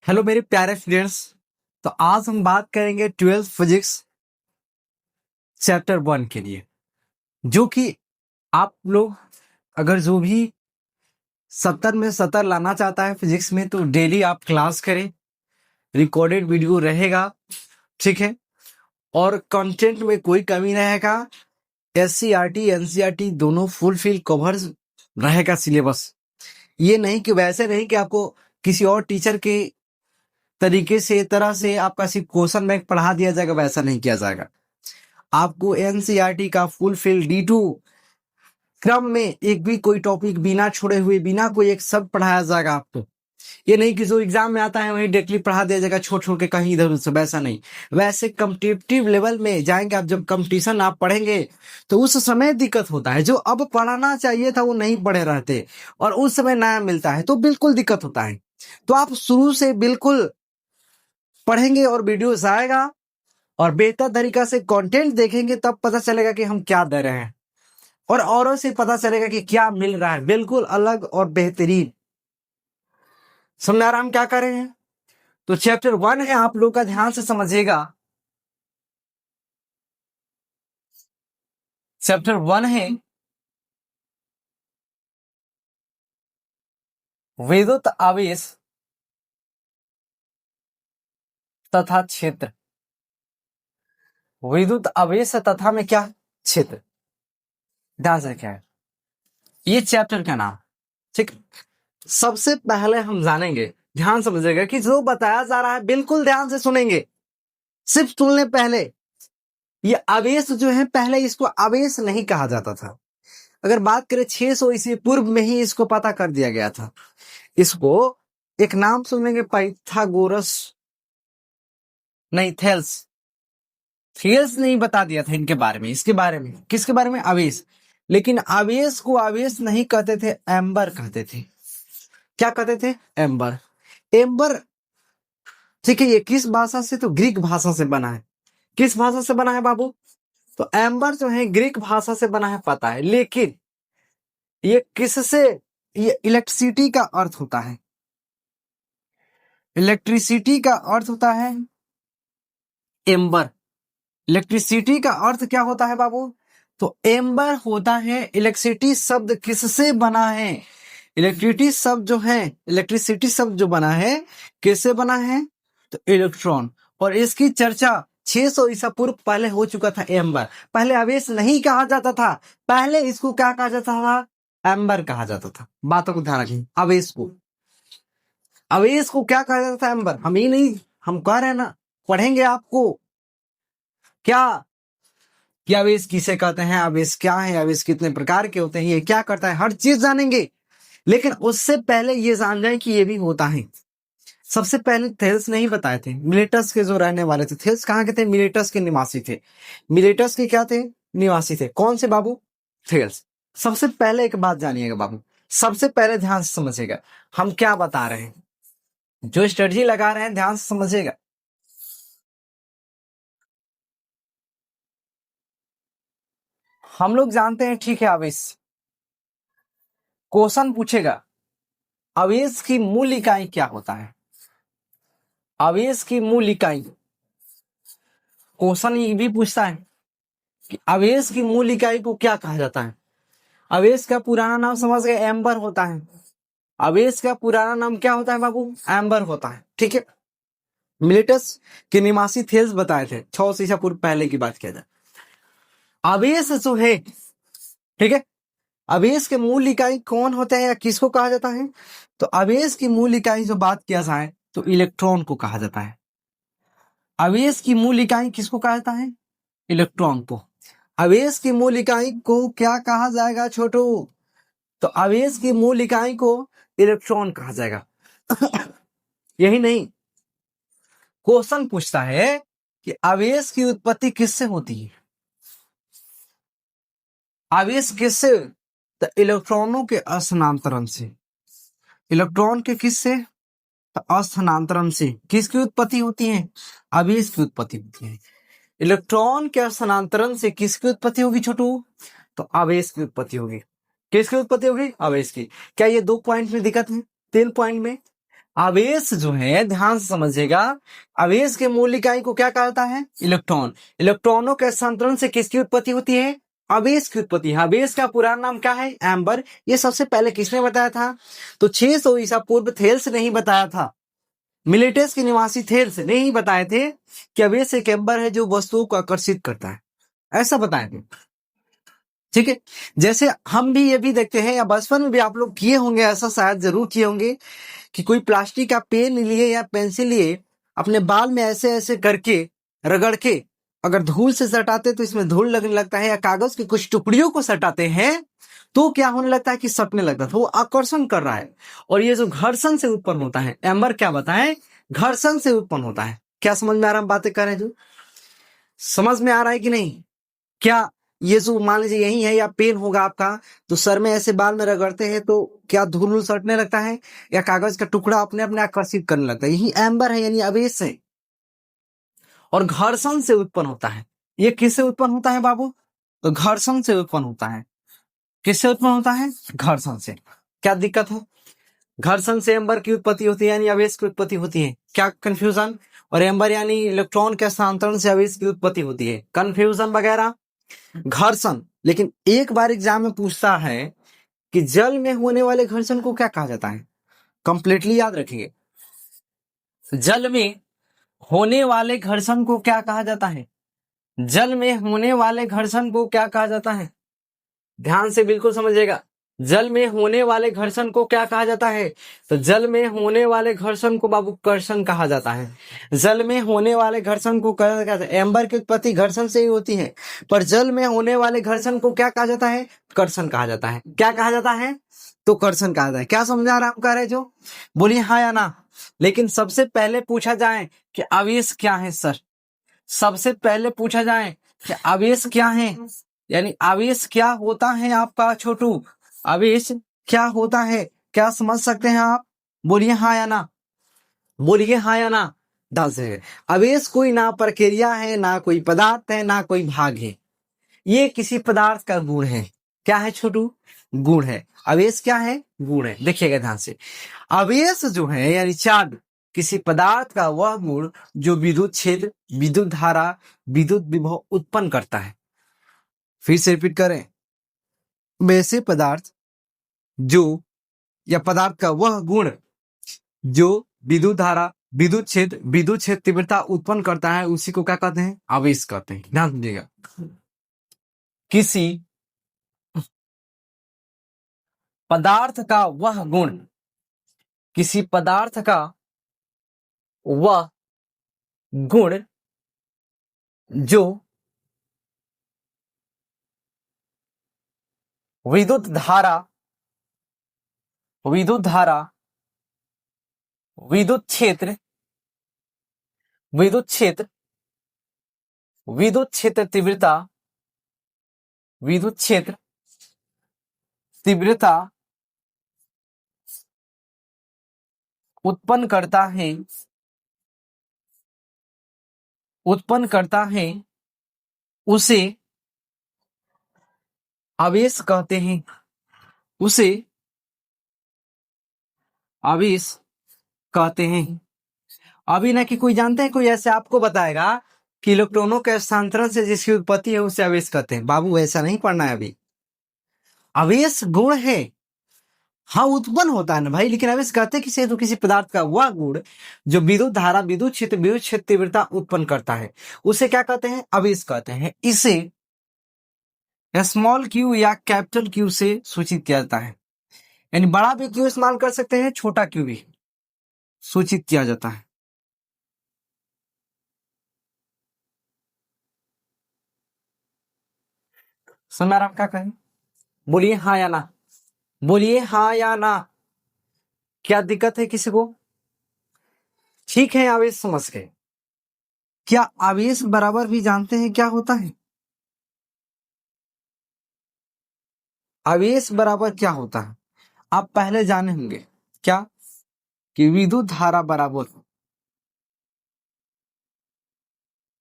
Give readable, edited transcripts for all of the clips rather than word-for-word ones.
Hello मेरे प्यारे friends. तो आज हम बात करेंगे 12th फिजिक्स चैप्टर 1 के लिए, जो कि आप लोग अगर जो भी 70 में 70 लाना चाहता है फिजिक्स में, तो डेली आप क्लास करें। रिकॉर्डेड वीडियो रहेगा, ठीक है। और कंटेंट में कोई कमी रहेगा। एससीईआरटी एनसीईआरटी दोनों फुलफिल कवर रहेगा सिलेबस। ये नहीं कि वैसे नहीं कि आपको किसी और टीचर के तरीके से तरह से आपका सिर्फ क्वेश्चन बैंक पढ़ा दिया जाएगा, वैसा नहीं किया जाएगा। आपको एनसीईआरटी का फुल फिल D2 क्रम में एक भी कोई टॉपिक बिना छोड़े हुए, बिना कोई एक शब्द पढ़ाया जाएगा आपको। ये नहीं कि जो एग्जाम में आता है वही डायरेक्टली पढ़ा दिया जाएगा छोड़ छोड़ के कहीं इधर उधर, वैसा नहीं। वैसे कम्पिटिटिव लेवल में जाएंगे आप, जब कंपटीशन आप पढ़ेंगे तो उस समय दिक्कत होता है। जो अब पढ़ाना चाहिए था वो नहीं पढ़े रहते और उस समय नया मिलता है तो बिल्कुल दिक्कत होता है। तो आप शुरू से बिल्कुल पढ़ेंगे और वीडियोस आएगा और बेहतर तरीका से कंटेंट देखेंगे, तब पता चलेगा कि हम क्या दे रहे हैं और औरों से पता चलेगा कि क्या मिल रहा है, बिल्कुल अलग और बेहतरीन। समझ आ रहा हम क्या कर रहे हैं? तो चैप्टर 1 है, आप लोग का ध्यान से समझिएगा। चैप्टर 1 है विद्युत आवेश तथा क्षेत्र। विद्युत आवेश तथा में क्या क्षेत्र, ध्यान से क्या है ये चैप्टर का नाम, ठीक। सबसे पहले हम जानेंगे, ध्यान समझिएगा कि जो बताया जा रहा है बिल्कुल ध्यान से सुनेंगे। सिर्फ सुनने पहले, ये आवेश जो है पहले इसको आवेश नहीं कहा जाता था। अगर बात करें 600 ईस्वी पूर्व में ही इसको पता कर दिया गया था। इसको एक नाम सुनेंगे, पाइथागोरस, नहीं थेल्स। थेल्स नहीं बता दिया था इनके बारे में, इसके बारे में, किसके बारे में, आवेश। लेकिन आवेश को आवेश नहीं कहते थे, एम्बर कहते थे। क्या कहते थे? एम्बर। एम्बर, ठीक है। ये किस भाषा से? तो ग्रीक भाषा से बना है। किस भाषा से बना है बाबू? तो एम्बर जो है ग्रीक भाषा से बना है, पता है। लेकिन ये किससे, ये इलेक्ट्रिसिटी का अर्थ होता है। इलेक्ट्रिसिटी का अर्थ होता है एम्बर। इलेक्ट्रिसिटी का अर्थ क्या होता है बाबू? तो एम्बर होता है इलेक्ट्रिसिटी शब्द किससे बना है। इलेक्ट्रिसिटी शब्द जो है, इलेक्ट्रिसिटी शब्द जो बना है किससे बना है? तो इलेक्ट्रॉन। और इसकी चर्चा 600 ईसा पूर्व पहले हो चुका था। एम्बर पहले आवेश नहीं कहा जाता था, पहले इसको क्या कहा जाता था? एम्बर कहा जाता था। बातों को ध्यान रखें। आवेश को, आवेश को क्या कहा जाता था? एम्बर। हम ही नहीं, हम कह रहे हैं ना, पढ़ेंगे आपको क्या कि आवेश किसे कहते हैं, आवेश क्या है, आवेश कितने प्रकार के होते हैं, ये क्या करता है, हर चीज जानेंगे। लेकिन उससे पहले ये जान जाए कि ये भी होता है। सबसे पहले थेल्स नहीं बताए थे, मिलेटस के जो रहने वाले थे। थेल्स कहाँ के थे? मिलेटस के निवासी थे। मिलेटस के क्या थे? निवासी थे। कौन से बाबू? थेल्स। सबसे पहले एक बात जानिएगा बाबू, सबसे पहले ध्यान से समझिएगा हम क्या बता रहे हैं, जो स्ट्रेटजी लगा रहे हैं ध्यान से समझिएगा। हम लोग जानते हैं, ठीक है, आवेश। क्वेश्चन पूछेगा आवेश की मूल इकाई क्या होता है। आवेश की मूल इकाई, क्वेश्चन ये भी पूछता है कि आवेश की मूल इकाई को क्या कहा जाता है। आवेश का पुराना नाम समझ गए, एम्बर होता है। आवेश का पुराना नाम क्या होता है बाबू? एम्बर होता है, ठीक है। मिलेटस के निवासी थेल्स बताए थे, 600 ईसा पूर्व पहले की बात किया जाए। आवेश जो है, ठीक है, आवेश के मूल इकाई कौन होते हैं या किसको कहा जाता है? तो आवेश की मूल इकाई जो बात किया जाए तो इलेक्ट्रॉन को कहा जाता है। आवेश की मूल इकाई किसको कहा जाता है? इलेक्ट्रॉन को। आवेश की मूल इकाई को क्या कहा जाएगा छोटू? तो आवेश की मूल इकाई को इलेक्ट्रॉन कहा जाएगा। यही नहीं, क्वेश्चन पूछता है कि आवेश की उत्पत्ति किससे होती है। आवेश किससे? तो इलेक्ट्रॉनों के स्थानांतरण से। इलेक्ट्रॉन के किससे? तो स्थानांतरण से। किसकी उत्पत्ति होती है? आवेश की उत्पत्ति होती है। इलेक्ट्रॉन के स्थानांतरण से किसकी उत्पत्ति होगी छोटू? तो आवेश की उत्पत्ति होगी। किसकी उत्पत्ति होगी? आवेश की। क्या ये 2 पॉइंट में दिक्कत है? 3 पॉइंट में आवेश जो है, ध्यान से समझिएगा, आवेश के मूल इकाई को क्या कहा जाता है? इलेक्ट्रॉन। इलेक्ट्रॉनों के स्थानांतरण से किसकी उत्पत्ति होती है? आवेश की उत्पत्ति है। आवेश का पूरा नाम क्या है? एम्बर। ये सबसे पहले किसने बताया था? तो 600 ईसा पूर्व थेल्स ने ही बताया था। मिलेटस के निवासी थेल्स ने ही बताए थे कि आवेश एक एम्बर है जो वस्तुओं को आकर्षित करता है, ऐसा बताए थे। ठीक है, जैसे हम भी ये भी देखते हैं, या बचपन में भी आप लोग किए होंगे, ऐसा शायद जरूर किए होंगे कि कोई प्लास्टिक का पेन लिए या पेंसिल लिए अपने बाल में ऐसे ऐसे करके रगड़ के अगर धूल से सटाते तो इसमें धूल लगने लगता है, या कागज की कुछ टुकड़ियों को सटाते हैं तो क्या होने लगता है कि सटने लगता है, तो वो आकर्षण कर रहा है। और ये जो घर्षण से उत्पन्न होता है, एम्बर क्या बताएं? घर्षण से उत्पन्न होता है। क्या समझ में आ रहा है? हम बातें कर रहे हैं जो समझ में आ रहा है कि नहीं? क्या ये जो मान लीजिए यही है, या पेन होगा आपका, तो सर में ऐसे बाल में रगड़ते हैं तो क्या धूल सटने लगता है, या कागज का टुकड़ा अपने अपने आकर्षित करने लगता है? यही एम्बर है, यानी आवेश है, और घर्षण से उत्पन्न होता है। ये किससे उत्पन्न होता है बाबू? तो घर्षण से उत्पन्न होता है। किससे उत्पन्न होता है? घर्षण से। क्या दिक्कत है? घर्षण से एम्बर की उत्पत्ति होती है, यानी आवेश की उत्पत्ति होती है। क्या कंफ्यूजन? और एम्बर यानी इलेक्ट्रॉन के स्थानांतरण से आवेश की उत्पत्ति होती है, कंफ्यूजन वगैरह? घर्षण। लेकिन एक बार एग्जाम में पूछता है कि जल में होने वाले घर्षण को क्या कहा जाता है? कंप्लीटली याद रखिए, जल में होने वाले घर्षण को क्या कहा जाता है? जल में होने वाले घर्षण को क्या कहा जाता है? ध्यान से बिल्कुल समझिएगा, जल में होने वाले घर्षण को क्या कहा जाता है? तो जल में होने वाले घर्षण को बाबू कर्षण कहा जाता है। जल में होने वाले घर्षण को क्या कहते हैं? एम्बर की उत्पत्ति घर्षण से ही होती है, पर जल में होने वाले घर्षण को क्या कहा जाता है? कर्षण कहा जाता है। क्या कहा जाता है? तो कर्षण कहा जाता है। क्या समझा रहा हम कह रहे जो? बोलिए हाँ या ना। लेकिन सबसे पहले पूछा जाए कि आवेश क्या है सर, सबसे पहले पूछा जाए कि आवेश क्या है, यानी आवेश क्या होता है आपका छोटू? आवेश क्या होता है? क्या समझ सकते हैं आप? बोलिए हाँ या ना, बोलिए हाँ या ना। 10 है। आवेश कोई ना प्रक्रिया है, ना कोई पदार्थ है, ना कोई भाग है, ये किसी पदार्थ का गुण है। क्या है छोटू? गुण है। आवेश क्या है? गुण है। देखिएगा ध्यान से, आवेश जो है यानी चार्ज, किसी पदार्थ का वह गुण जो विद्युत क्षेत्र, विद्युत धारा, विद्युत विभव उत्पन्न करता है। फिर से रिपीट करें, वैसे पदार्थ जो, या पदार्थ का वह गुण जो विद्युत धारा, विद्युत क्षेत्र तीव्रता उत्पन्न करता है, उसी को क्या कहते हैं? आवेश कहते हैं। ध्यान दीजिएगा, किसी पदार्थ का वह गुण, किसी पदार्थ का वह गुण जो विद्युत धारा, विद्युत धारा, विद्युत क्षेत्र, विद्युत क्षेत्र, विद्युत क्षेत्र तीव्रता, विद्युत क्षेत्र तीव्रता उत्पन्न करता है, उत्पन्न करता है, उसे आवेश कहते हैं। उसे आवेश कहते हैं। अभी ना कि कोई जानते हैं, कोई ऐसे आपको बताएगा कि इलेक्ट्रॉनों के स्थानांतरण से जिसकी उत्पत्ति है उसे आवेश कहते हैं। बाबू ऐसा नहीं पढ़ना है अभी। आवेश गुण है, हाँ उत्पन्न होता है ना भाई, लेकिन आवेश कहते हैं किसे? तो किसी पदार्थ का वह गुण जो विद्युत धारा, विद्युत क्षेत्र तीव्रता उत्पन्न करता है, उसे क्या कहते हैं? आवेश कहते हैं। इसे स्मॉल क्यू या कैपिटल क्यू से सूचित किया जाता है, यानी बड़ा भी क्यू इस्तेमाल कर सकते हैं, छोटा क्यू भी सूचित किया जाता है। समझ रहा क्या कहें? बोलिए हाँ या ना, बोलिए हाँ या ना। क्या दिक्कत है किसी को? ठीक है, आवेश समझ गए। क्या आवेश बराबर भी जानते हैं क्या होता है? आवेश बराबर क्या होता है आप पहले जाने होंगे। क्या? कि विद्युत धारा बराबर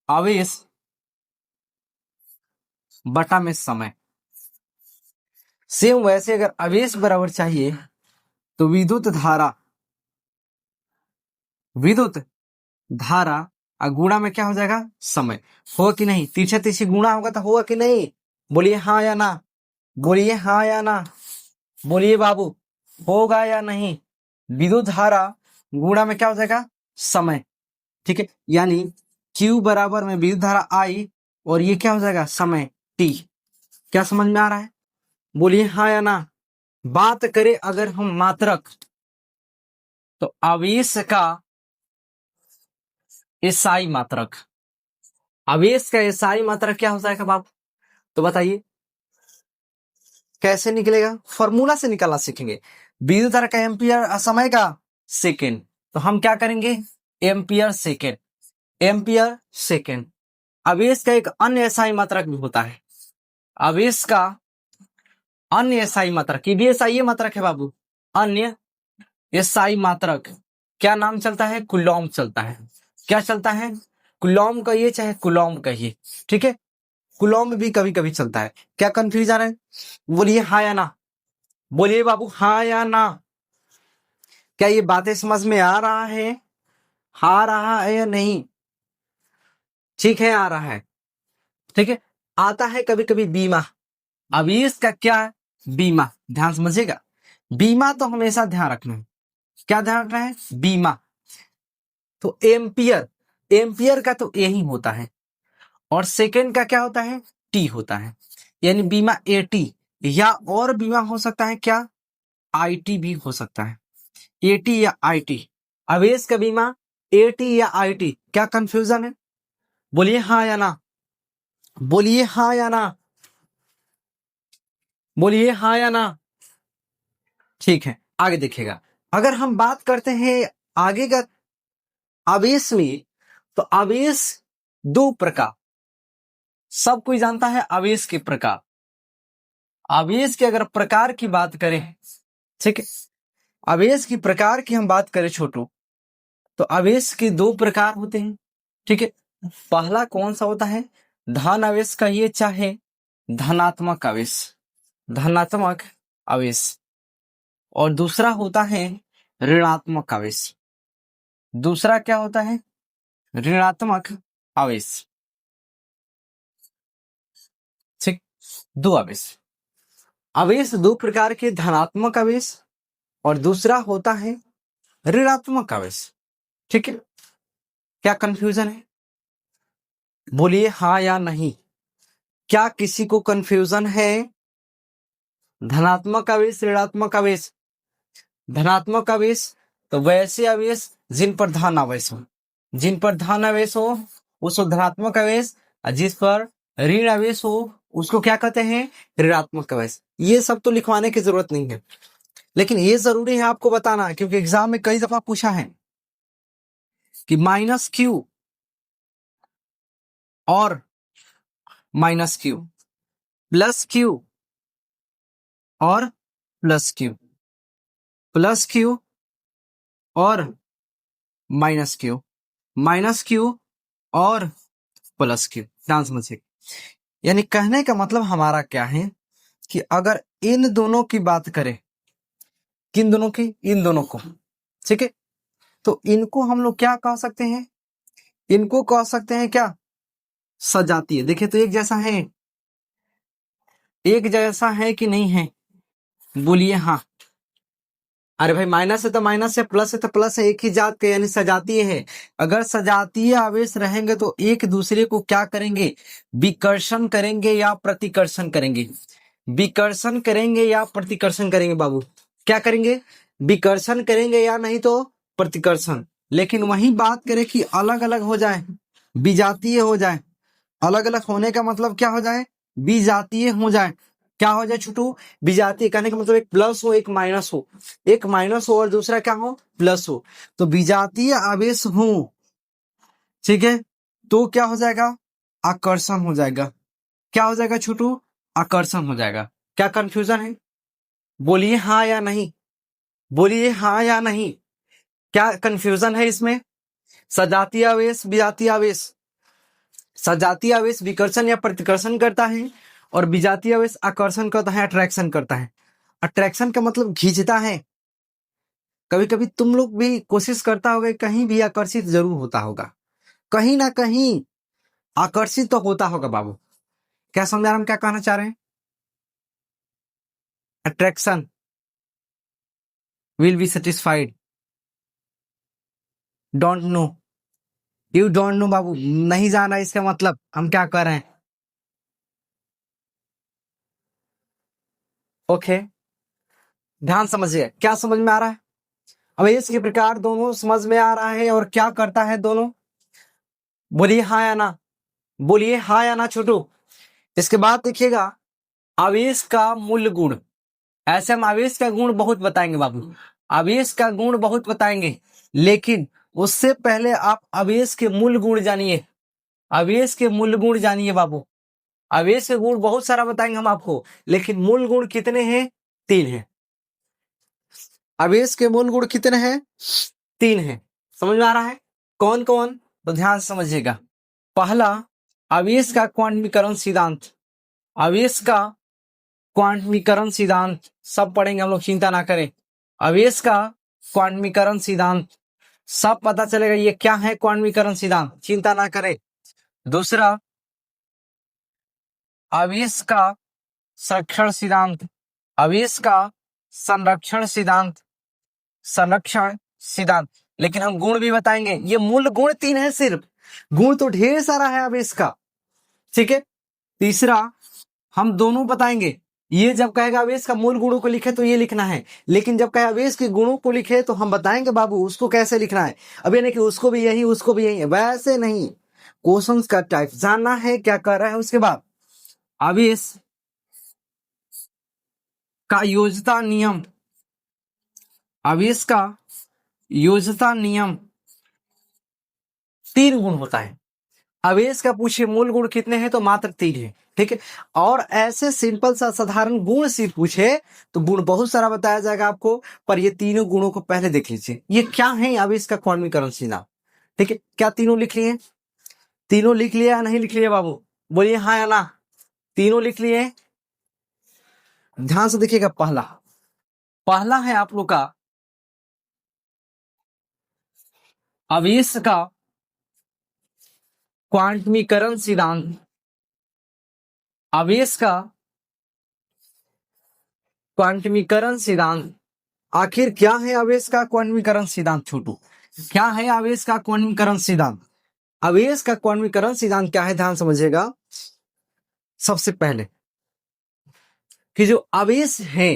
आवेश बटा में समय। सेम वैसे अगर आवेश बराबर चाहिए तो विद्युत धारा विद्युत धारा और गुणा में क्या हो जाएगा समय। होगा कि नहीं, तीसरे तीसरी गुणा होगा तो होगा कि नहीं, बोलिए हाँ या ना, बोलिए हाँ या ना, बोलिए बाबू, होगा या नहीं। विद्युत धारा गुणा में क्या हो जाएगा समय, ठीक है, यानी Q बराबर में विद्युत धारा I और ये क्या हो जाएगा समय T। क्या समझ में आ रहा है, बोलिए हाँ या ना। बात करें अगर हम मात्रक, तो आवेश का एसआई मात्रक, आवेश का एसआई मात्रक क्या हो जाएगा बाबू, तो बताइए कैसे निकलेगा, फॉर्मूला से निकालना सीखेंगे। विद्युत धारा का एम्पियर और समय का सेकेंड, तो हम क्या करेंगे एम्पियर सेकेंड, एम्पियर सेकेंड। आवेश का एक अन्य एसआई मात्रक भी होता है, आवेश का अन्य एसआई मात्रक, ये भी एसआई मात्रक है बाबू, अन्य एसआई मात्रक क्या नाम चलता है, कूलॉम चलता है। क्या चलता है, कूलॉम कहिए चाहे कूलॉम कहिए, ठीक है, कूलॉम भी कभी कभी चलता है। क्या कंफ्यूजन है, बोलिए हाँ या ना, बोलिए बाबू हाँ या ना। क्या ये बातें समझ में आ रहा है, आ रहा है या नहीं, ठीक है आ रहा है, ठीक है। आता है कभी कभी बीमा, आवेश का क्या है बीमा, ध्यान समझिएगा, बीमा तो हमेशा ध्यान रखना है, क्या ध्यान रखना है बीमा। तो एम्पियर, एम्पियर का तो यही होता है, और सेकेंड का क्या होता है टी होता है, यानी बीमा एटी, या और बीमा हो सकता है क्या आईटी भी हो सकता है, एटी या आईटी। आवेश का बीमा एटी या आईटी, क्या कंफ्यूजन है, बोलिए हाँ या ना, बोलिए हाँ या ना, बोलिए हाँ या ना, ठीक है। आगे देखिएगा, अगर हम बात करते हैं आगे का आवेश में, तो आवेश दो प्रकार, सब कोई जानता है आवेश के प्रकार। आवेश के अगर प्रकार की बात करें, ठीक है, आवेश की प्रकार की हम बात करें छोटू, तो आवेश के दो प्रकार होते हैं, ठीक है। पहला कौन सा होता है, धन आवेश कहिए चाहे धनात्मक आवेश, धनात्मक आवेश, और दूसरा होता है ऋणात्मक आवेश। दूसरा क्या होता है ऋणात्मक आवेश, ठीक। दो आवेश, आवेश दो प्रकार के, धनात्मक आवेश और दूसरा होता है ऋणात्मक आवेश, ठीक है। क्या कंफ्यूजन है, बोलिए हाँ या नहीं, क्या किसी को कंफ्यूजन है, धनात्मक आवेश ऋणात्मक आवेश। धनात्मक आवेश तो वैसे आवेश जिन पर धन आवेश हो, जिन पर धन आवेश हो उसको धनात्मक आवेश, और जिस पर ऋण आवेश हो उसको क्या कहते हैं ऋणात्मक आवेश। ये सब तो लिखवाने की जरूरत नहीं है, लेकिन ये जरूरी है आपको बताना, क्योंकि एग्जाम में कई दफा पूछा है कि माइनस क्यू और माइनस क्यू, प्लस क्यू और प्लस क्यू, प्लस क्यू और माइनस क्यू, माइनस क्यू और प्लस क्यू। ध्यान समझिए, यानी कहने का मतलब हमारा क्या है कि अगर इन दोनों की बात करें, किन दोनों की, इन दोनों को, ठीक है, तो इनको हम लोग क्या कह सकते हैं, इनको कह सकते हैं क्या सजातीय। देखिए तो एक जैसा है, एक जैसा है कि नहीं है, बोलिए हाँ। अरे भाई माइनस है तो माइनस है, प्लस है तो प्लस है, एक ही जात के, यानी सजातीय है। अगर सजातीय आवेश रहेंगे तो एक दूसरे को क्या करेंगे, विकर्षण करेंगे या प्रतिकर्षण करेंगे, विकर्षण करेंगे या प्रतिकर्षण करेंगे बाबू, क्या करेंगे विकर्षण करेंगे या नहीं तो प्रतिकर्षण। लेकिन वही बात करें कि अलग अलग हो जाए, विजातीय हो जाए, अलग अलग होने का मतलब क्या हो जाए विजातीय हो जाए, क्या हो जाए छोटू विजातीय, कहने का मतलब एक प्लस हो एक माइनस हो, एक माइनस हो और दूसरा क्या हो प्लस हो, तो विजातीय आवेश हो, ठीक है, तो क्या हो जाएगा आकर्षण हो जाएगा, क्या हो जाएगा छोटू आकर्षण हो जाएगा। क्या कंफ्यूजन है, बोलिए हाँ या नहीं, बोलिए हाँ या नहीं, क्या कंफ्यूजन है इसमें। सजातीय आवेश विजातीय आवेश, सजातीय आवेश विकर्षण या प्रतिकर्षण करता है और विजातीय आवेश आकर्षण करता है, अट्रैक्शन करता है। अट्रैक्शन का मतलब खींचता है, कभी कभी तुम लोग भी कोशिश करता होगा, कहीं भी आकर्षित जरूर होता होगा, कहीं ना कहीं आकर्षित तो होता होगा बाबू। क्या समझ आ रहा हम क्या कहना चाह रहे हैं? Attraction will be satisfied, don't know, you don't know बाबू, नहीं जाना इसका मतलब हम क्या कर रहे हैं। ओके, ध्यान समझिए, क्या समझ में आ रहा है? अब इसके प्रकार दोनों समझ में आ रहा है, और क्या करता है दोनों, बोलिए हाँ या ना, बोलिए हाँ या ना छोटू। इसके बाद देखिएगा आवेश का मूल गुण। ऐसे हम आवेश का गुण बहुत बताएंगे बाबू, आवेश का गुण बहुत बताएंगे, लेकिन उससे पहले आप आवेश के मूल गुण जानिए, आवेश के मूल गुण जानिए बाबू। आवेश के गुण बहुत सारा बताएंगे हम आपको, लेकिन मूल गुण कितने हैं? 3 हैं। आवेश के मूल गुण कितने हैं? 3 हैं। समझ में आ रहा है? कौन कौन? तो ध्यान से समझिएगा। पहला, आवेश का क्वांटमीकरण सिद्धांत। आवेश का क्वांटमीकरण सिद्धांत सब पढ़ेंगे हम लोग, चिंता ना करें। आवेश का क्वांटमीकरण सिद्धांत सब पता चलेगा ये क्या है क्वांटमीकरण सिद्धांत, चिंता ना करें। दूसरा, आवेश का संरक्षण सिद्धांत, आवेश का संरक्षण सिद्धांत, संरक्षण सिद्धांत। लेकिन हम गुण भी बताएंगे, ये मूल गुण 3 है सिर्फ, गुण तो ढेर सारा है आवेश का, ठीक है। तीसरा, हम दोनों बताएंगे, ये जब कहेगा आवेश का मूल गुणों को लिखे तो ये लिखना है, लेकिन जब कहे आवेश के गुणों को लिखे तो हम बताएंगे बाबू उसको कैसे लिखना है। अब ये नहीं कि उसको भी यही उसको भी यही, वैसे नहीं, क्वेश्चंस का टाइप जानना है क्या कर रहा है। उसके बाद आवेश का योज्यता नियम, आवेश का योज्यता नियम 3 गुण होता है। आवेश का पूछिए मूल गुण कितने हैं, तो मात्र 3 है, ठीक है। और ऐसे सिंपल सा साधारण गुण सिर्फ पूछे तो गुण बहुत सारा बताया जाएगा आपको, पर ये तीनों गुणों को पहले देख लीजिए, ये क्या है आवेश का क्वांटमीकरण सिद्धांत, ठीक है। क्या तीनों लिख लिए? तीनों लिख लिया या नहीं लिख लिया बाबू, बोलिए हाँ या ना। तीनों लिख लिए? ध्यान से देखिएगा। पहला, पहला है आप लोग का आवेश का क्वांटमीकरण सिद्धांत। आवेश का क्वांटमीकरण सिद्धांत, आखिर क्या है आवेश का क्वांटमीकरण सिद्धांत छोटू, क्या है आवेश का क्वांटमीकरण सिद्धांत? आवेश का क्वांटमीकरण सिद्धांत क्या है, ध्यान समझिएगा। सबसे पहले कि जो आवेश है,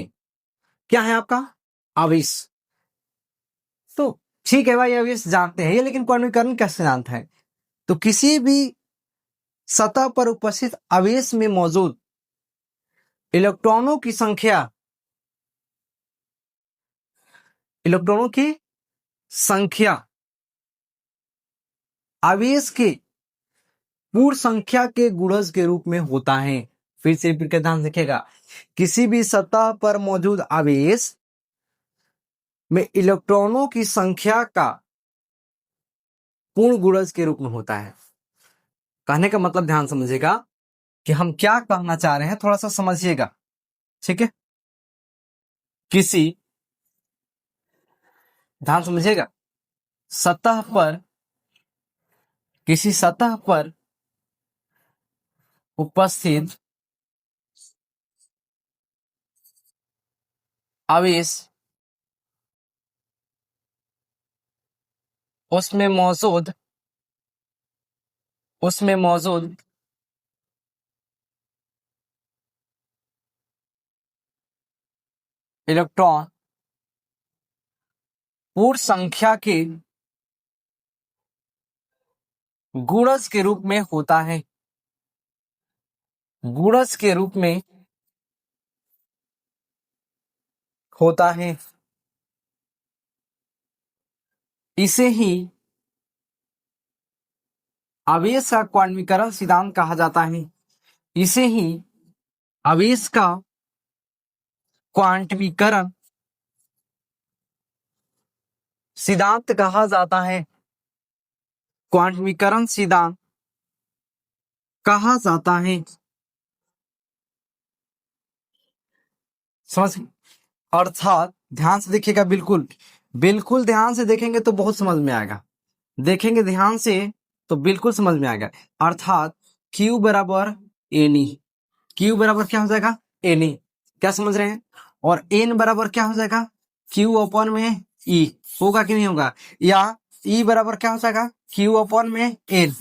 क्या है आपका आवेश, तो ठीक है भाई आवेश जानते हैं ये, लेकिन क्वांटमीकरण क्या सिद्धांत है? तो किसी भी सतह पर उपस्थित आवेश में मौजूद इलेक्ट्रॉनों की संख्या, इलेक्ट्रॉनों की संख्या आवेश के पूर्ण संख्या के गुणज के रूप में होता है। फिर से रिपीट कर ध्यान रखिएगा, किसी भी सतह पर मौजूद आवेश में इलेक्ट्रॉनों की संख्या का पूर्ण गुणज के रूप में होता है। कहने का मतलब ध्यान समझिएगा कि हम क्या कहना चाह रहे हैं, थोड़ा सा समझिएगा, ठीक है। किसी, ध्यान समझिएगा, सतह पर, किसी सतह पर उपस्थित आवेश, उसमें मौजूद, उसमें मौजूद इलेक्ट्रॉन पूर्ण संख्या के गुणज के रूप में होता है, गुणज के रूप में होता है। इसे ही आवेश का क्वांटमीकरण सिद्धांत कहा जाता है, इसे ही आवेश का क्वांटमीकरण सिद्धांत कहा जाता है, क्वांटमीकरण सिद्धांत कहा जाता है। समझ? अर्थात ध्यान से देखिएगा, बिल्कुल बिल्कुल ध्यान से देखेंगे तो बहुत समझ में आएगा, देखेंगे ध्यान से तो बिल्कुल समझ में आएगा। अर्थात Q बराबर एनी, Q बराबर क्या हो जाएगा एनी, क्या समझ रहे हैं। और N बराबर क्या हो जाएगा Q अपॉन में E, होगा कि नहीं होगा। या E बराबर क्या हो जाएगा Q अपॉन में N।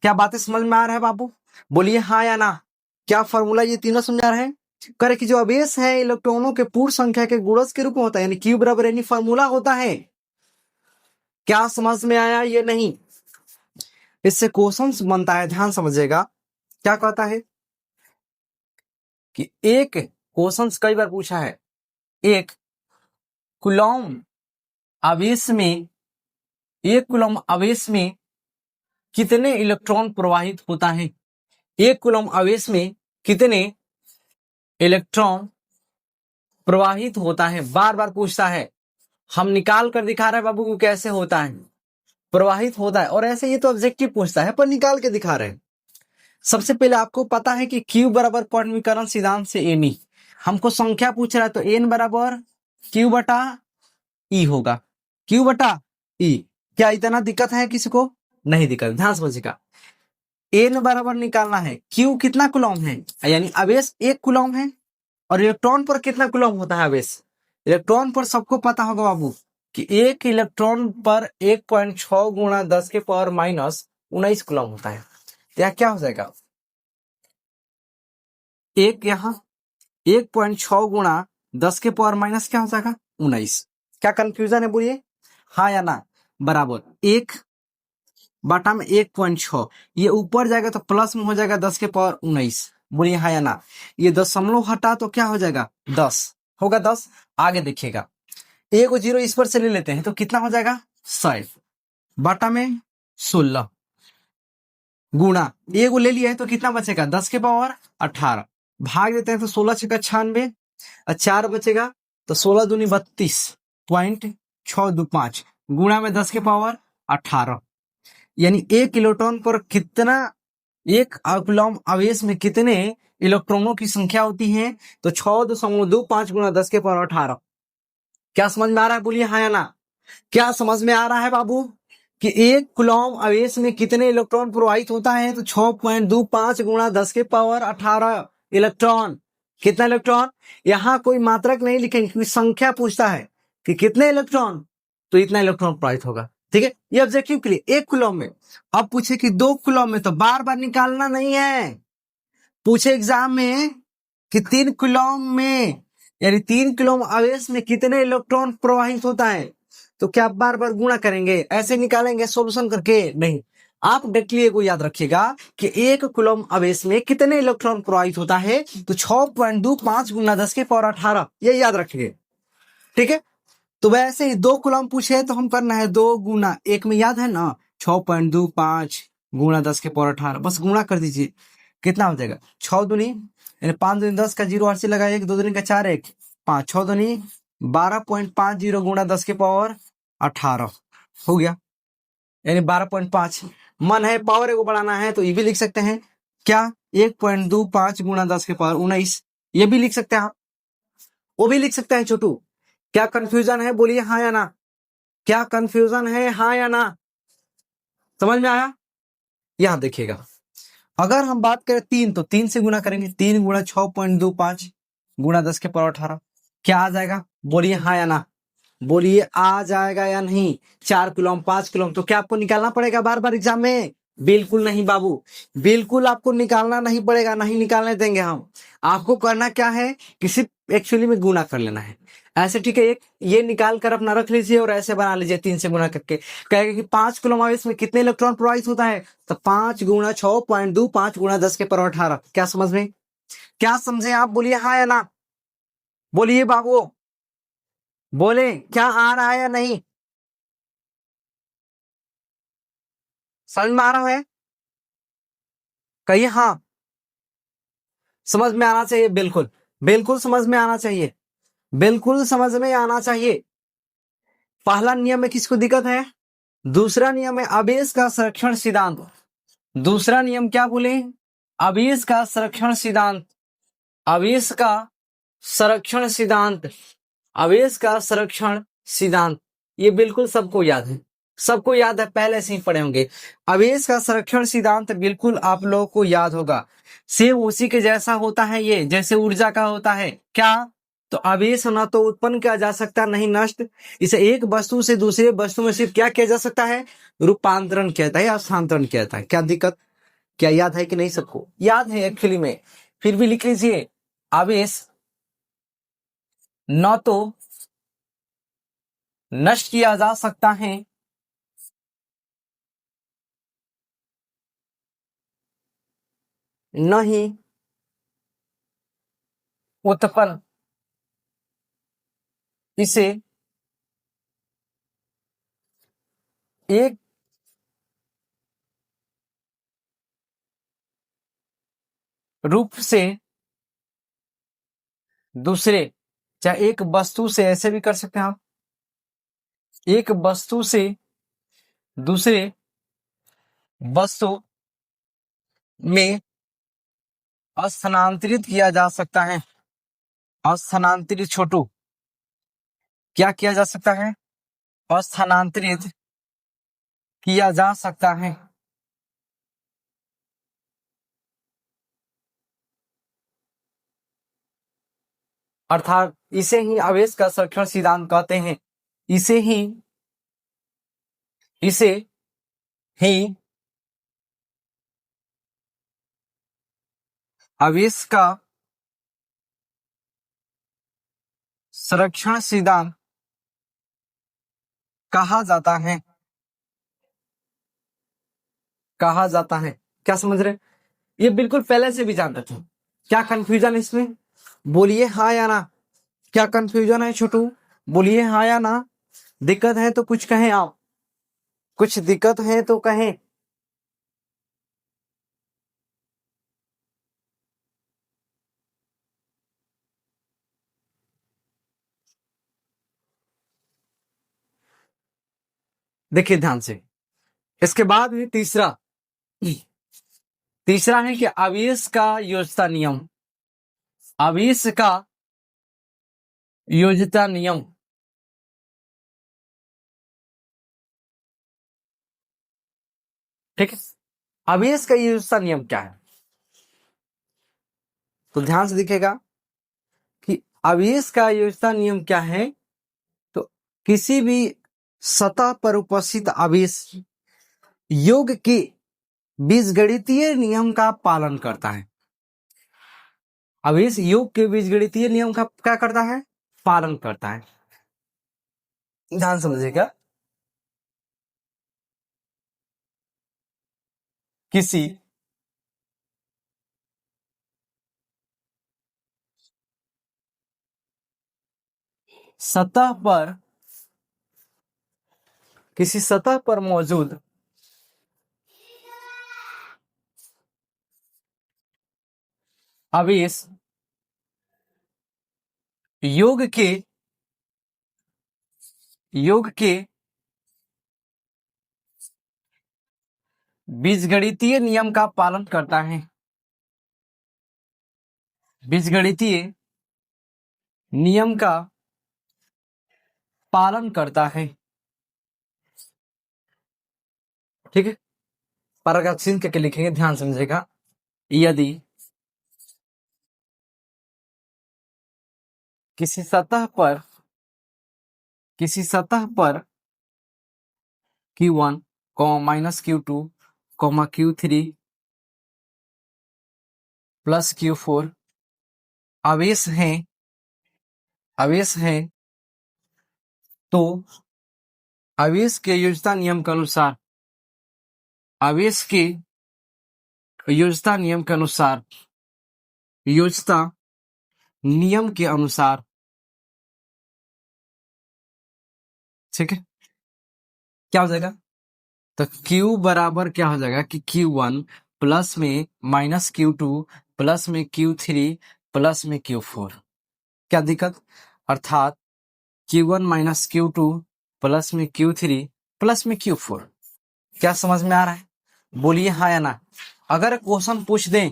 क्या बातें समझ में आ रहा है बाबू, बोलिए हाँ या ना। क्या फॉर्मूला ये तीनों समझा रहे हैं। करे कि जो आवेश है इलेक्ट्रॉनों के पूर्ण संख्या के गुणज के रूप में होता है, यानी Q बराबर एनी फॉर्मूला होता है। क्या समझ में आया ये नहीं, इससे क्वेश्चन बनता है, ध्यान समझिएगा। क्या कहता है कि एक क्वेश्चन कई बार पूछा है, एक कूलॉम आवेश में, एक कूलॉम आवेश में कितने इलेक्ट्रॉन प्रवाहित होता है। एक कूलॉम आवेश में कितने इलेक्ट्रॉन प्रवाहित होता है, बार बार पूछता है। हम निकाल कर दिखा रहे हैं बाबू को कैसे होता है, प्रवाहित होता है। और ऐसे ये तो ऑब्जेक्टिव पूछता है पर निकाल के दिखा रहे हैं। सबसे पहले आपको पता है कि Q बराबर परमीकरण सिद्धांत से एनी, हमको संख्या पूछ रहा है तो N बराबर Q बटा E होगा, Q बटा E। क्या इतना दिक्कत है किसी को, नहीं दिक्कत, ध्यान समझिएगा। N बराबर निकालना है, Q कितना कूलॉम है, यानी आवेश 1 कूलॉम है। और इलेक्ट्रॉन पर कितना कूलॉम होता है आवेश, इलेक्ट्रॉन पर सबको पता होगा बाबू कि एक इलेक्ट्रॉन पर 1.6 गुणा 10 के पावर माइनस 19 कूलॉम होता है। तो क्या हो जाएगा, एक यहाँ 1.6 गुणा 10 के पावर माइनस क्या हो जाएगा 19। क्या कंफ्यूजन है बोलिए हाँ या ना। बराबर 1 बटा में 1.6, ये ऊपर जाएगा तो प्लस में हो जाएगा 10 के पावर 19, बोलिए हाँ या ना। ये दशमलव हटा तो क्या हो जाएगा 10, होगा 10। आगे देखिएगा, एक जीरो इस पर से ले लेते हैं तो कितना हो जाएगा 100 बटा में 16 गुणा एक ले लिया है तो कितना बचेगा 10 के पावर 18, भाग देते हैं तो 16 छक्का 96 और 4 बचेगा तो 16 दूनी 32.625 गुणा में 10 के पावर 18, यानी एक इलेक्ट्रॉन पर कितना, एक कूलॉम आवेश में कितने इलेक्ट्रॉनों की संख्या होती है तो 6.25 गुणा 10 के पावर 18। क्या समझ में आ रहा है बोलिए हाँ या ना। क्या समझ में आ रहा है बाबू कि एक कूलॉम आवेश में कितने इलेक्ट्रॉन प्रवाहित होता है तो 6.25 गुणा 10 के पावर 18 इलेक्ट्रॉन। कितना इलेक्ट्रॉन, यहाँ कोई मात्रक नहीं लिखेंगे क्योंकि संख्या पूछता है कि कितने इलेक्ट्रॉन, तो इतना इलेक्ट्रॉन प्रवाहित होगा। ठीक है, ये ऑब्जेक्टिव के लिए एक कूलॉम में। अब पूछे कि 2 कूलॉम में तो बार बार निकालना नहीं है, पूछे एग्जाम में कि 3 कूलॉम में, यानी 3 कूलॉम आवेश में कितने इलेक्ट्रॉन प्रवाहित होता है तो क्या बार बार गुणा करेंगे, ऐसे निकालेंगे सॉल्यूशन करके, नहीं। आप डायरेक्टली को याद रखिएगा कि एक कूलॉम आवेश में कितने इलेक्ट्रॉन प्रवाहित होता है तो 6.25 गुना 10 के पावर 18, ये याद रखिए। ठीक है, तो वैसे ही 2 कूलॉम पूछे तो हम करना है 2 गुना 1 में, याद है ना 6.25 गुणा 10 के पावर 18, बस गुणा कर दीजिए कितना हो जाएगा 6 दूनी यानी 5 दूनी 10 का 0 आर से लगा 1 2 दूनी का 4 1 5 6 दूनी 12.50 गुणा 10 के पावर 18 हो गया, यानी 12.5। मन है पावर को बढ़ाना है तो ये भी लिख सकते हैं क्या 1.25 गुणा 10 के पावर 19, ये भी लिख सकते हैं आप, वो भी लिख सकते हैं छोटू। क्या कंफ्यूजन है बोलिए हाँ या ना, क्या कंफ्यूजन है हाँ या ना, समझ में आया। यहां देखिएगा, अगर हम बात करें 3 तो 3 से गुना करेंगे, 3 गुणा 6.25 गुणा 10 के पावर 18, क्या आ जाएगा बोलिए हाँ या ना, बोलिए आ जाएगा या नहीं। 4 कूलॉम 5 कूलॉम तो क्या आपको निकालना पड़ेगा बार बार एग्जाम में, बिल्कुल नहीं बाबू, बिल्कुल आपको निकालना नहीं पड़ेगा, नहीं निकालने देंगे हम। आपको करना क्या है कि सिर्फ एक्चुअली में गुना कर लेना है ऐसे, ठीक है। एक ये निकाल कर अपना रख लीजिए और ऐसे बना लीजिए 3 से गुना करके, कहेगा कि 5 कूलॉम आवेश में कितने इलेक्ट्रॉन प्रवाहित होता है तो 5 गुणा 6.25 गुणा 10 के पावर 18। क्या समझ में, क्या समझे आप बोलिए हाँ या ना, बोलिए बाबू, बोले क्या आ रहा है या नहीं, समझ में आ रहा है, कहिए हाँ। समझ में आना चाहिए, बिल्कुल बिल्कुल समझ में आना चाहिए, बिल्कुल समझ में आना चाहिए। पहला नियम में किसको दिक्कत है, दूसरा नियम है आवेश का संरक्षण सिद्धांत। दूसरा नियम क्या बोले, आवेश का संरक्षण सिद्धांत, आवेश का संरक्षण सिद्धांत, आवेश का संरक्षण सिद्धांत, ये बिल्कुल सबको याद है, सबको याद है, पहले से ही पढ़े होंगे। आवेश का संरक्षण सिद्धांत बिल्कुल आप लोगों को याद होगा, सेम उसी के जैसा होता है ये, जैसे ऊर्जा का होता है क्या। तो आवेश ना तो उत्पन्न किया जा सकता नहीं नष्ट, इसे एक वस्तु से दूसरे वस्तु में सिर्फ क्या किया जा सकता है, रूपांतरण किया जाता है या स्थानांतरण किया जाता है। क्या दिक्कत, क्या याद है कि नहीं, सबको याद है एक्चुअली में। फिर भी लिख लीजिए, आवेश न तो नष्ट किया जा सकता है न ही उत्पन्न इसे एक रूप से दूसरे, चाहे एक वस्तु से, ऐसे भी कर सकते हैं आप, एक वस्तु से दूसरे वस्तु में स्थानांतरित किया जा सकता है। स्थानांतरित छोटू, क्या किया जा सकता है, स्थानांतरित किया जा सकता है। अर्थात इसे ही आवेश का संरक्षण सिद्धांत कहते हैं। इसे ही आवेश का संरक्षण सिद्धांत कहा जाता है, कहा जाता है। क्या समझ रहे, ये बिल्कुल पहले से भी जानते थे। क्या कंफ्यूजन इसमें, बोलिए हाँ या ना। क्या कंफ्यूजन है छोटू, बोलिए हाँ या ना। दिक्कत है तो कुछ कहें आप, कुछ दिक्कत है तो कहें। देखिए ध्यान से, इसके बाद भी तीसरा है कि आवेश का योज्यता नियम, आवेश का योज्यता नियम। ठीक है, आवेश का योज्यता नियम क्या है, तो ध्यान से दिखेगा कि आवेश का योज्यता नियम क्या है। तो किसी भी सतह पर उपस्थित आवेश योग के बीजगणितीय नियम का पालन करता है। आवेश योग के बीजगणितीय नियम का क्या करता है, पालन करता है। ध्यान समझिएगा, किसी सतह पर, किसी सतह पर मौजूद आवेश योग के बीजगणितीय नियम का पालन करता है, बीजगणितीय नियम का पालन करता है। ठीक है, पैराग्राफ चिन्ह करके लिखेंगे, ध्यान समझेगा। यदि किसी सतह पर Q1, -Q2, Q3 plus Q4 आवेश हैं, तो आवेश के योज्यता नियम के अनुसार, आवेश के योज्यता नियम के अनुसार, योज्यता नियम के अनुसार, ठीक है, क्या हो जाएगा, तो Q बराबर क्या हो जाएगा कि Q1 प्लस में -Q2 प्लस में Q3 प्लस में Q4। क्या दिक्कत, अर्थात Q1 - Q2 प्लस में Q3 प्लस में Q4। क्या समझ में आ रहा है, बोलिए हाँ या ना। अगर क्वेश्चन पूछ दें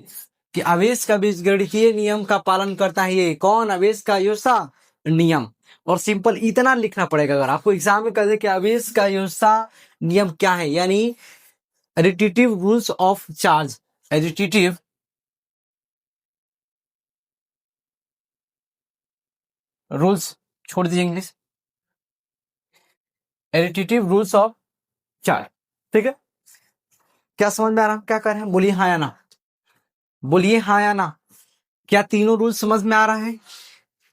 कि आवेश का बीजगणितीय नियम का पालन करता है, ये कौन, आवेश का योज्यता नियम, और सिंपल इतना लिखना पड़ेगा। अगर आपको एग्जाम में कह दे कि आवेश का योजना नियम क्या है, यानी additive rules of charge, additive rules, छोड़ दीजिए English, additive rules of charge. ठीक है, क्या समझ में आ रहा, क्या कर रहे हैं, बोलिए हाँ या ना, बोलिए हाँ या ना। क्या तीनों रूल समझ में आ रहा है?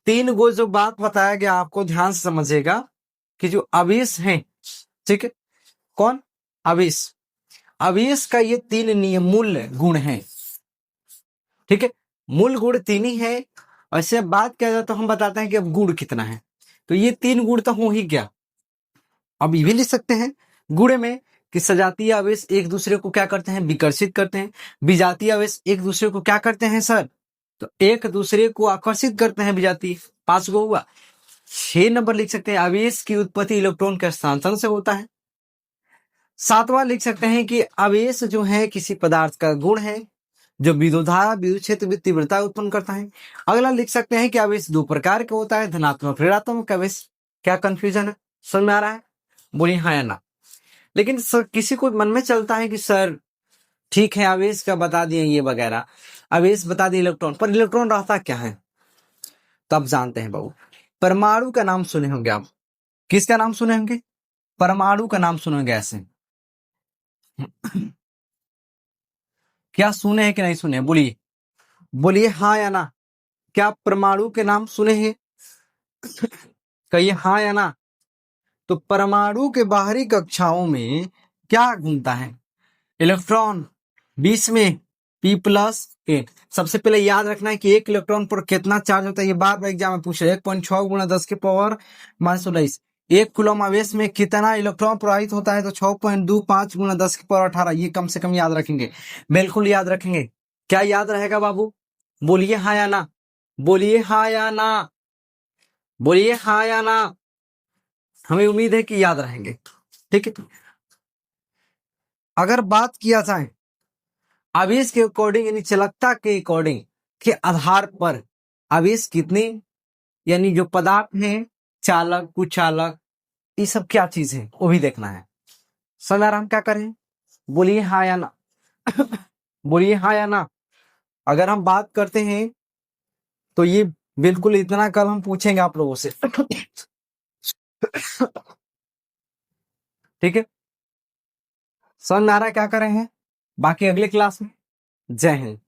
तीन गो जो बात बताया गया आपको ध्यान से समझिएगा कि जो आवेश है, ठीक है, कौन, आवेश, आवेश का ये तीन नियम मूल गुण हैं। ठीक है, मूल गुण तीन ही है। ऐसे बात किया जाए तो हम बताते हैं कि अब गुण कितना है, तो ये तीन गुण तो हो ही गया। अब ये भी लिख सकते हैं गुण में कि सजातीय आवेश एक दूसरे को क्या करते हैं, विकर्षित करते हैं। विजातीय आवेश एक दूसरे को क्या करते हैं सर, तो एक दूसरे को आकर्षित करते हैं विजातीय। 5 गो हुआ। 6 नंबर लिख सकते हैं आवेश की उत्पत्ति इलेक्ट्रॉन के स्थानांतरण से होता है। 7वां लिख सकते हैं कि आवेश जो है किसी पदार्थ का गुण है जो विद्युतधारा विद्युत क्षेत्र में तीव्रता उत्पन्न करता है। अगला लिख सकते हैं कि आवेश दो प्रकार का होता है, धनात्मक ऋणात्मक आवेश। क्या कंफ्यूजन है, समझ में आ रहा है, बोलिए हाँ या ना। लेकिन सर किसी को मन में चलता है कि सर ठीक है आवेश का बता दिए ये वगैरह, आवेश बता दिए इलेक्ट्रॉन, पर इलेक्ट्रॉन रहता क्या है, तब जानते हैं बाबू। परमाणु का नाम सुने होंगे आप, किसका नाम सुने होंगे, परमाणु का नाम सुने होंगे ऐसे। क्या सुने हैं कि नहीं सुने, बोलिए, बोलिए हाँ या ना। क्या परमाणु के नाम सुने हैं, कहिए हाँ या ना। तो परमाणु के बाहरी कक्षाओं में क्या घूमता है, इलेक्ट्रॉन, बीच में P+8। सबसे पहले याद रखना है कि एक इलेक्ट्रॉन पर कितना चार्ज होता है, ये बार बार एग्जाम में पूछ रहे हैं। 1.6 गुणा 10 के पावर -19। एक कूलम आवेश में कितना इलेक्ट्रॉन प्रवाहित होता है, तो 6.25 गुणा 10 के पावर 18। ये कम से कम याद रखेंगे, बिल्कुल याद रखेंगे। क्या याद रहेगा बाबू, बोलिए हाँ या ना, बोलिए हाँ या ना, बोलिए हाँ या ना। हमें उम्मीद है कि याद रहेंगे। ठीक है, अगर बात किया जाए आवेश के अकॉर्डिंग यानी चालकता के अकॉर्डिंग के आधार पर आवेश कितने, यानी जो पदार्थ हैं, चालक कुचालक, ये सब क्या चीज है वो भी देखना है। सर हम क्या करें, बोलिए हाँ या ना, बोलिए हाँ या ना। अगर हम बात करते हैं तो ये बिल्कुल इतना कल हम पूछेंगे आप लोगों से। ठीक है, समझ में आ रहा है क्या कर रहे हैं, बाकी अगले क्लास में। जय हिंद।